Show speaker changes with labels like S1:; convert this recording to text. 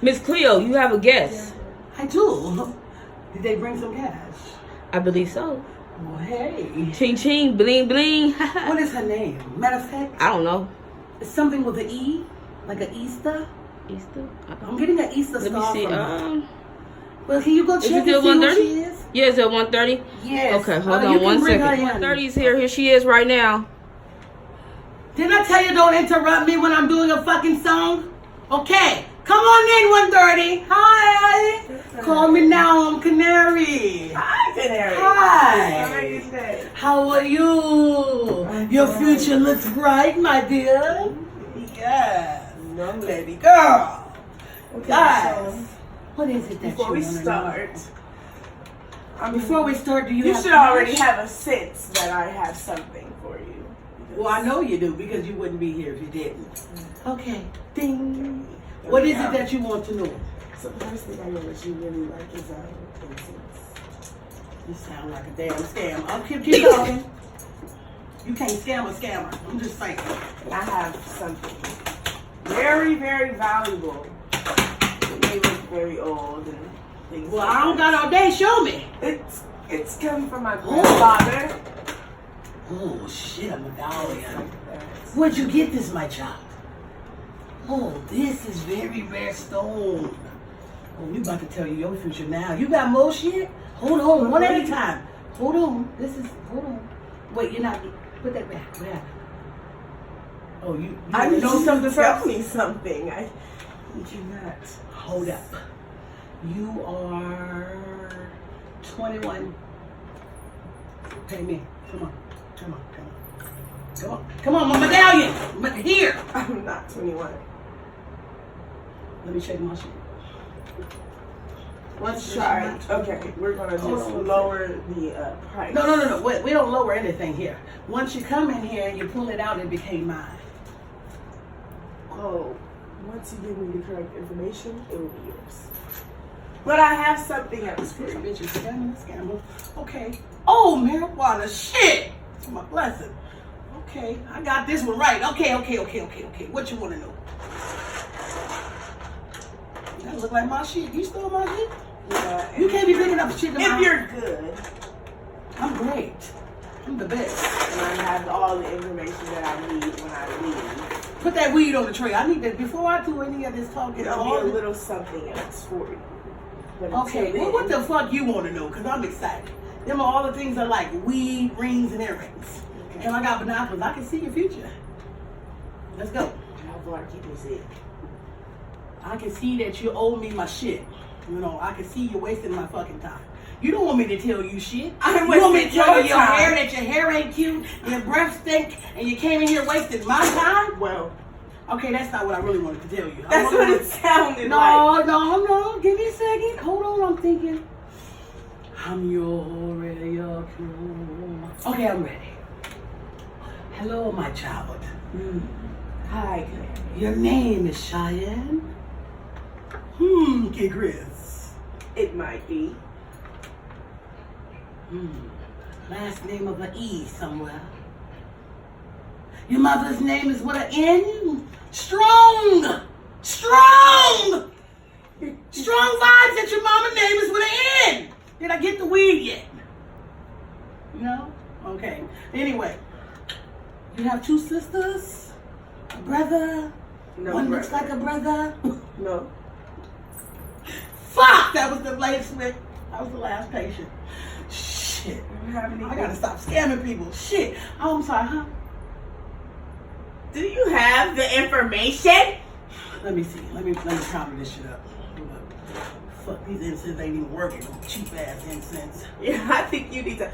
S1: Miss Cleo, you have a guest.
S2: I do. Did they bring some cash?
S1: I believe so.
S2: Well, hey.
S1: Ching ching, bling bling.
S2: What is her name? Matter of fact,
S1: I don't know.
S2: it's something with an E, like an Easter.
S1: Easter?
S2: I'm getting an Easter
S1: Let me
S2: star
S1: see.
S2: from her. Well, can you go check
S1: Is
S2: and
S1: it
S2: see
S1: still
S2: who she
S1: 1:30?
S2: is?
S1: Yeah, is it 1:30?
S2: Yes.
S1: Okay, hold
S2: you
S1: on
S2: can
S1: one
S2: bring
S1: second.
S2: her in.
S1: 1:30 is here. Here she is right now.
S2: Didn't I tell you don't interrupt me when I'm doing a fucking song? Okay. Come on in, 1:30. Hi. Call me now. I'm Canary.
S3: Hi, Canary.
S2: Hi.
S3: How are you today?
S2: How are you? Your future looks bright, my dear. Yes.
S3: Young lady girl. Okay,
S2: Guys,
S3: so
S2: what is it that
S3: before we
S2: you wanna
S3: start,
S2: know? Before we start, do you
S3: you
S2: have
S3: should already
S2: cash?
S3: have a sense that I have something for you.
S2: Well, I know you do because you wouldn't be here if you didn't. Okay. Ding. What is it that you want to know?
S3: So the first thing I know is you really like is incense.
S2: You sound like a damn scam. I'll keep talking. You can't scam a scammer. I'm just saying.
S3: And I have something very, very valuable. It may look very old and things.
S2: Well,
S3: like
S2: I don't
S3: that.
S2: got all day. Show me.
S3: It's come from my grandfather.
S2: Oh shit, a medallion.
S3: Like that.
S2: Where'd you get this, my child? Oh, this is very rare stone. Oh, we about to tell you your future now. You got more shit? Hold on, one at a time. Hold on. Hold on. Wait, you're not, put that back. What happened? Oh, you
S3: I need
S2: know
S3: you
S2: something
S3: to tell
S2: first?
S3: me something. I need you not.
S2: Hold up. You are 21. Pay me. Come on. Come on, my medallion. Here.
S3: I'm not 21.
S2: Let me check my shit.
S3: Let's try. Okay, we're gonna just lower the price.
S2: No. Wait, we don't lower anything here. Once you come in here and you pull it out, it became mine.
S3: Oh, once you give me the correct information, it will be yours. But I have something else for
S2: This
S3: you.
S2: bitch is scammer. Okay. Oh, marijuana. Shit. It's my blessing. Okay, I got this one right. Okay. What you want to know? That look like my shit. You stole my shit?
S3: Yeah,
S2: You can't be picking up shit.
S3: if you're good,
S2: I'm great. I'm the best.
S3: and I have all the information that I need when I leave,
S2: Put that weed on the tray. I need that before I do any of this talking.
S3: it'll be a little something else for you. But
S2: Okay,
S3: until
S2: well, what
S3: then-
S2: the fuck you want to know? Because I'm excited. Them are all the things I like. Weed, rings, and earrings.
S3: Okay.
S2: And I got binoculars. I can see your future. Let's go.
S3: How far can you see?
S2: I can see that you owe me my shit. You know, I can see you're wasting my fucking time. You don't want me to tell you shit.
S3: I'm
S2: You want me to
S3: wasting
S2: tell you
S3: your
S2: your
S3: time.
S2: hair, that your hair ain't cute, your breath stink, and you came in here wasting my time?
S3: Well,
S2: Okay, that's not what I really wanted to tell you.
S3: that's what it sounded like.
S2: No. Give me a second. Hold on, I'm thinking. I'm your radio crew. Okay, I'm ready. Hello, my child.
S3: Hi, Claire.
S2: Your name is Cheyenne? Okay, Chris.
S3: It might be.
S2: Last name of an E somewhere. Your mother's name is with an N? Strong vibes that your mama's name is with an N. Did I get the weed yet? No? Okay. Anyway, you have two sisters, a brother.
S3: No,
S2: One
S3: brother.
S2: looks like a brother.
S3: No.
S2: Fuck! That was the latest one. That was the last patient. Shit.
S3: You have anything?
S2: I gotta stop scamming people. Shit. Oh, I'm sorry, huh?
S3: Do you have the information?
S2: Let me see. Let me copy this shit up. Hold up. Fuck, these incense ain't even working. Cheap ass incense.
S3: Yeah, I think you need to.